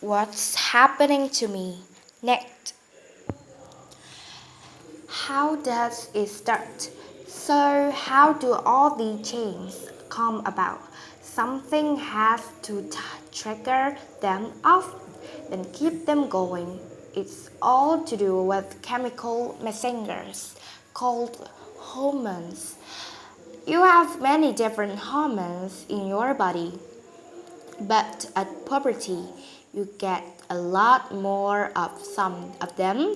What's happening to me next? How does it start? So, how do all the changes come about? Something has to trigger them off and keep them going. It's all to do with chemical messengers called hormones. You have many different hormones in your body. But at puberty, you get a lot more of some of them,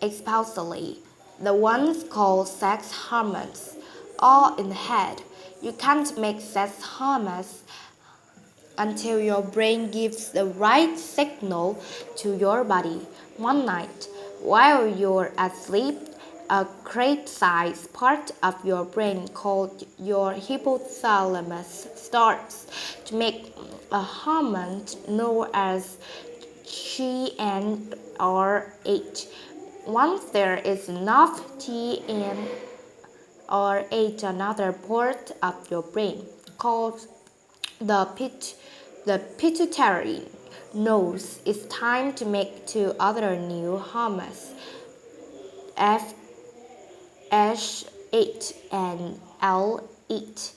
especially the ones called sex hormones, all in the head. You can't make sex hormones until your brain gives the right signal to your body. One night, while you're asleep, a great-sized part of your brain called your hypothalamus starts to make a hormone known as GnRH. Once there is enough TNRH, another part of your brain called the pituitary knows it's time to make two other new hormones, FSH and LH.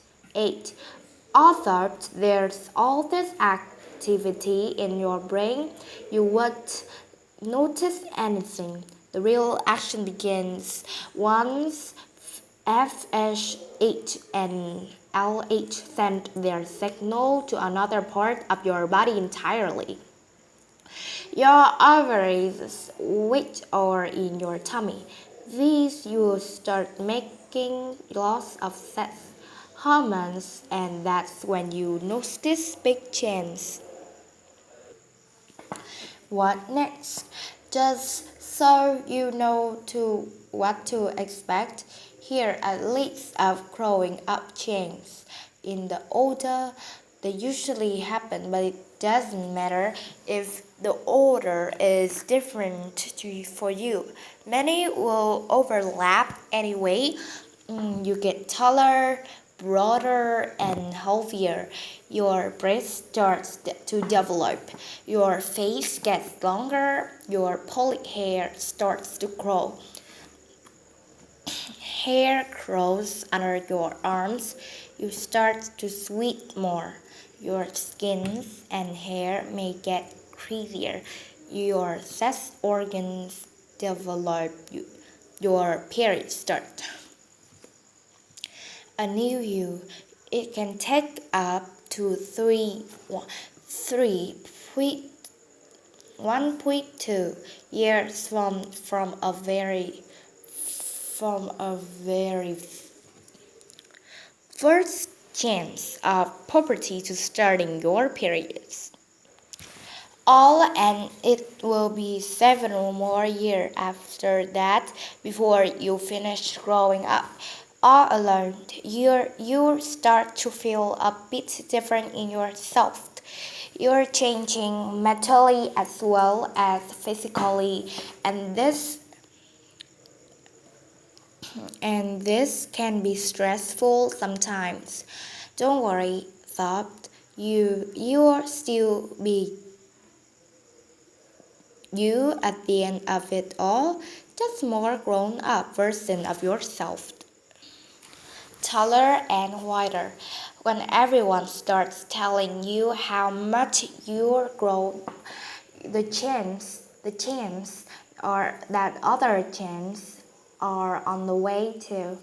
Although there's all this activity in your brain, you won't notice anything. The real action begins once FSH and LH send their signal to another part of your body entirely. Your ovaries, which are in your tummy, these you start making lots of sex hormones, and that's when you notice big change. What next? Just so you know what to expect, here are a list of growing up changes. In the older, they usually happen, but it doesn't matter if the order is different for you. Many will overlap anyway. You get taller, broader, and healthier. Your breast starts to develop. Your face gets longer. Your poly hair starts to grow. Hair grows under your arms. You start to sweat more. Your skin and hair may get greasier. Your sex organs develop. Your period starts. A new you. It can take up to 1.2 years from a very first chance of puberty to starting your periods. All and it will be 7 more years after that before you finish growing up. All alone, you start to feel a bit different in yourself. You're changing mentally as well as physically, and this can be stressful sometimes. Don't worry, thought you'll still be you at the end of it all, just more grown up version of yourself. Taller and wider. When everyone starts telling you how much you're grown, the chance are that other chance are on the way too.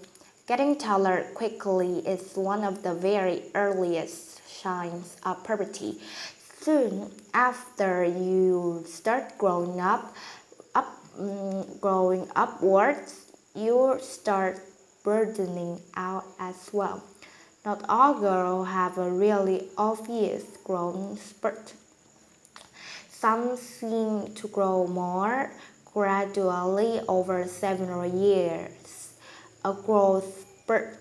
Getting taller quickly is one of the very earliest signs of puberty. Soon after you start growing upwards, you start burdening out as well. Not all girls have a really obvious growth spurt. Some seem to grow more gradually over several years. A growth spurt.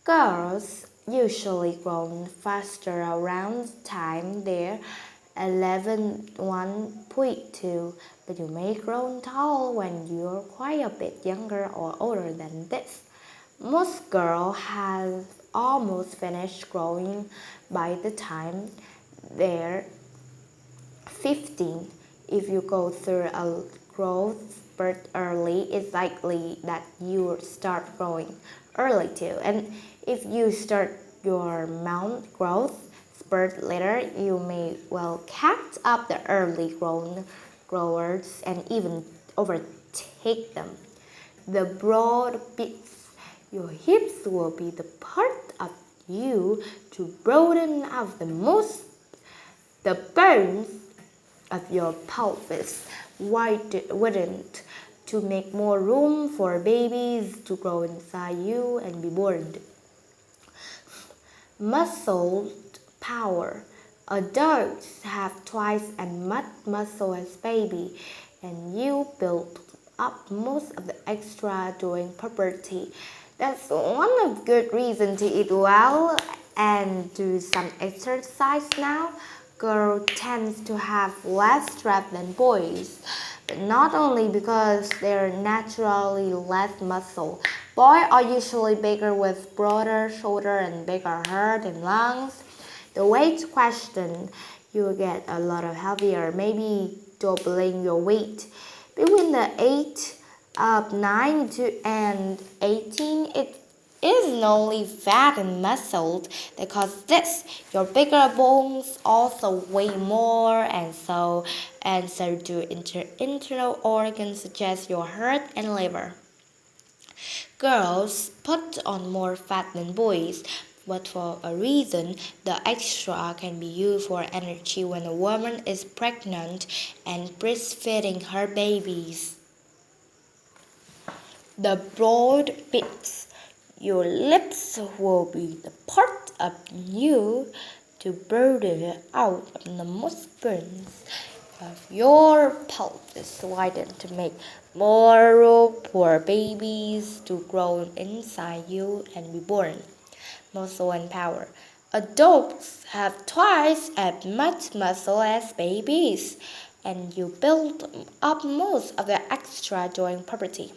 Girls usually grow faster around the time they're 11.1.2, but you may grow tall when you're quite a bit younger or older than this. Most girls have almost finished growing by the time they're 15. If you go through a growth spurt early, it's likely that you will start growing early too. And if you start your mount growth spurt later, you may well catch up the early grown growers and even overtake them. The broad bits, your hips will be the part of you to broaden out the most. The bones of your pelvis widened to make more room for babies to grow inside you and be born. Muscle power. Adults have twice as much muscle as baby, and you build up most of the extra during puberty. That's one of good reason to eat well and do some exercise now. Girls tend to have less strength than boys, but not only because they're naturally less muscle. Boys are usually bigger with broader shoulder and bigger heart and lungs. The weight question, you will get a lot of heavier, maybe doubling your weight. Between the age of 9 to and 18, it isn't only fat and muscled that cause this. Your bigger bones also weigh more, and so do internal organs such as your heart and liver. Girls put on more fat than boys, but for a reason, the extra can be used for energy when a woman is pregnant and breastfeeding her babies. The broad bits. Your lips will be the part of you to broaden out the most bones of your pelvis widen to make more room for babies to grow inside you and be born. Muscle and power. Adults have twice as much muscle as babies, and you build up most of the extra during puberty.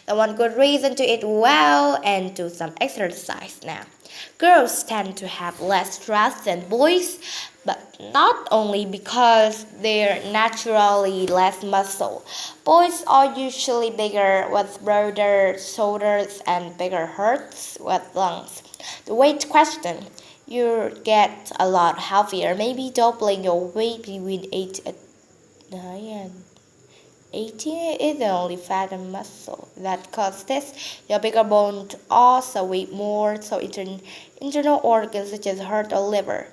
The one good reason to eat well and do some exercise now. Girls tend to have less stress than boys, but not only because they're naturally less muscle. Boys are usually bigger with broader shoulders and bigger hearts with lungs. The weight question. You get a lot heavier, maybe doubling your weight between 8 and 9 and 18 is the only fat and muscle that causes this. Your bigger bones also weigh more, so internal organs such as heart or liver.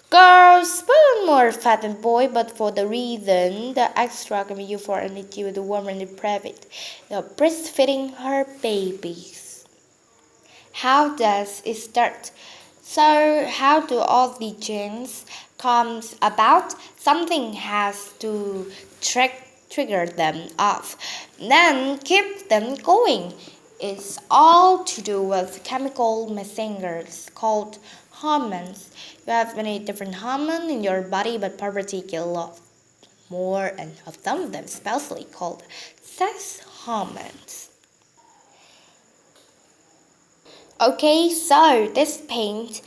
Girls put on more fat than boys, but for the reason the extra can be used for energy with the woman in private. They're breastfeeding her babies. How does it start? So how do all the genes comes about? Something has to trigger them off, then keep them going. It's all to do with chemical messengers called hormones. You have many different hormones in your body, but puberty get a lot more, and of some of them especially called sex hormones. Okay, so this paint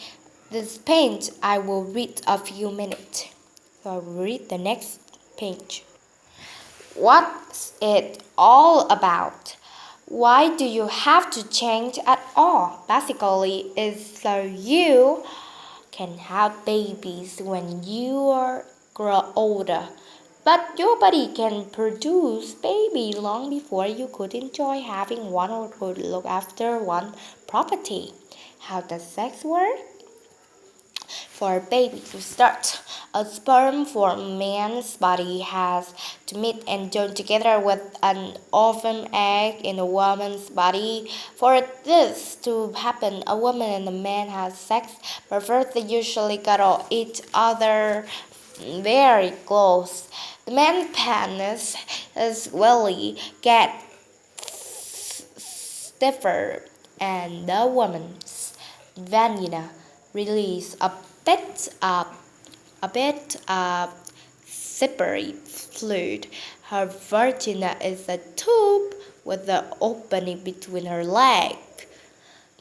I will read a few minutes. So I will read the next page. What's it all about? Why do you have to change at all? Basically, it's so you can have babies when you grow older. But your body can produce baby long before you could enjoy having one or could look after one property. How does sex work? For a baby to start, a sperm from a man's body has to meet and join together with an ovum egg in a woman's body. For this to happen, a woman and a man have sex, but first they usually cuddle each other very close. The man's penis is really get stiffer, and the woman's vagina release a bit of slippery fluid. Her vagina is a tube with an opening between her legs.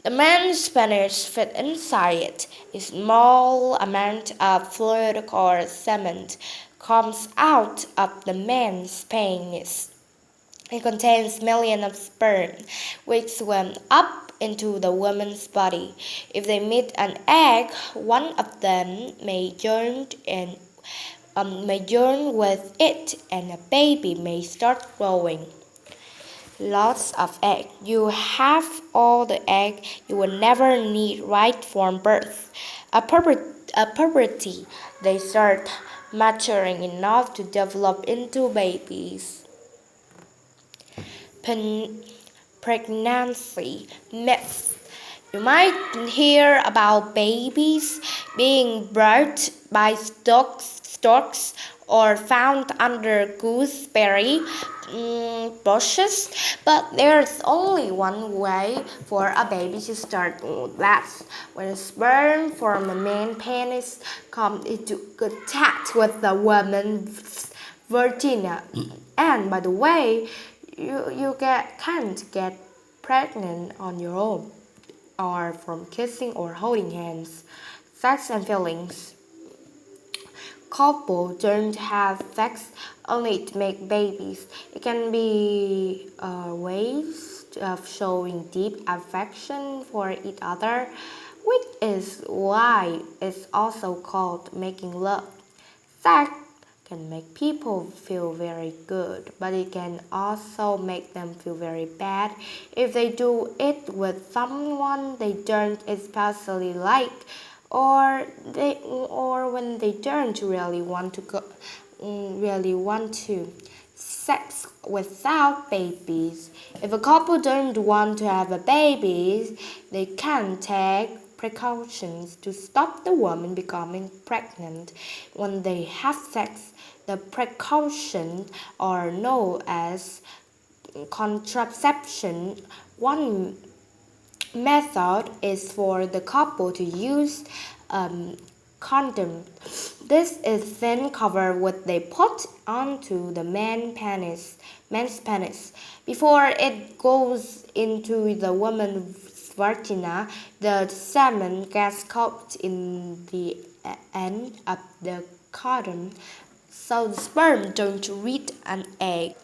The man's penis fits inside it. A small amount of fluid or cement comes out of the man's penis. It contains millions of sperm, which swim up into the woman's body. If they meet an egg, one of them may join with it, and a baby may start growing. Lots of egg. You have all the egg you will never need right from birth. At puberty, they start maturing enough to develop into babies. Pregnancy myths. You might hear about babies being brought by storks or found under gooseberry bushes, but there's only one way for a baby to start. That's when sperm from a man's penis comes into contact with the woman's vagina. And by the way, can't get pregnant on your own or from kissing or holding hands. Sex and feelings. Couples don't have sex only to make babies. It can be ways of showing deep affection for each other, which is why it's also called making love. Sex can make people feel very good, but it can also make them feel very bad if they do it with someone they don't especially like, or when they don't really want to. Sex without babies. If a couple don't want to have a baby, they can take precautions to stop the woman becoming pregnant when they have sex. The precautions are known as contraception. One method is for the couple to use condom. This is then covered what they put onto the man's penis. Before it goes into the woman's vagina, the semen gets caught in the end of the condom, so the sperm don't reach an egg.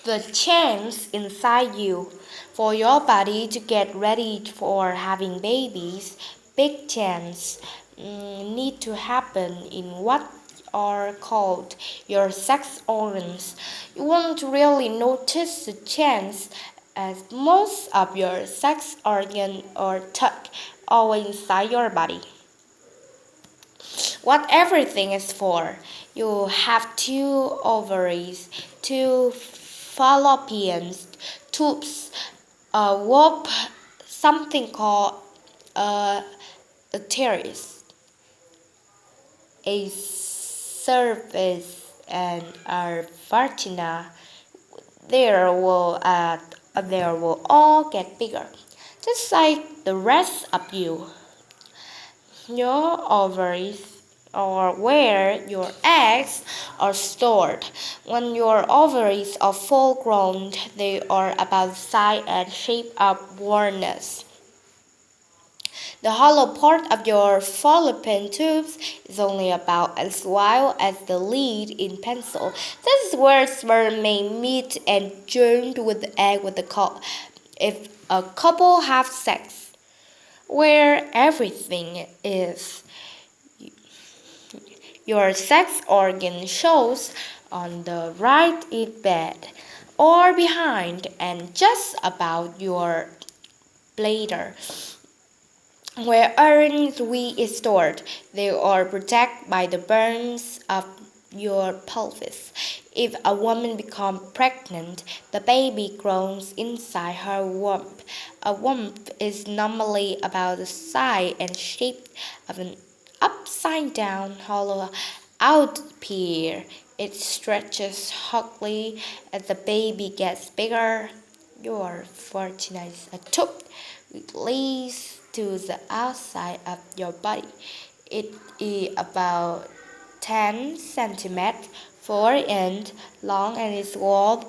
The chance inside you for your body to get ready for having babies, big chance, need to happen in what are called your sex organs. You won't really notice the chance as most of your sex organs are tucked away inside your body. What everything is for. You have two ovaries, two fallopian tubes, a womb, something called a uterus, a cervix, and a vagina. There will all get bigger, just like the rest of you. Your ovaries are where your eggs are stored. When your ovaries are full grown, they are about the size and shape of walnuts. The hollow part of your fallopian tubes is only about as wide as the lead in pencil. This is where sperm may meet and join with the egg with the if a couple have sex. Where everything is. Your sex organ shows on the right bed or behind and just about your bladder. Where urine wee is stored, they are protected by the bones of your pelvis. If a woman becomes pregnant, the baby grows inside her womb. A womb is normally about the size and shape of an upside down hollow out pear. It stretches ugly as the baby gets bigger. Your vagina is a tube which leads to the outside of your body. It is about 10 centimeters 4 inches long and is walled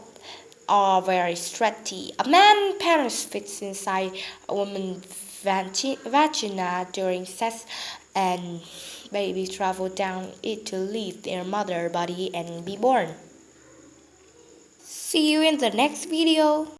are very stretchy. A man's penis fits inside a woman's vagina during sex, and babies travel down it to leave their mother body and be born. See you in the next video.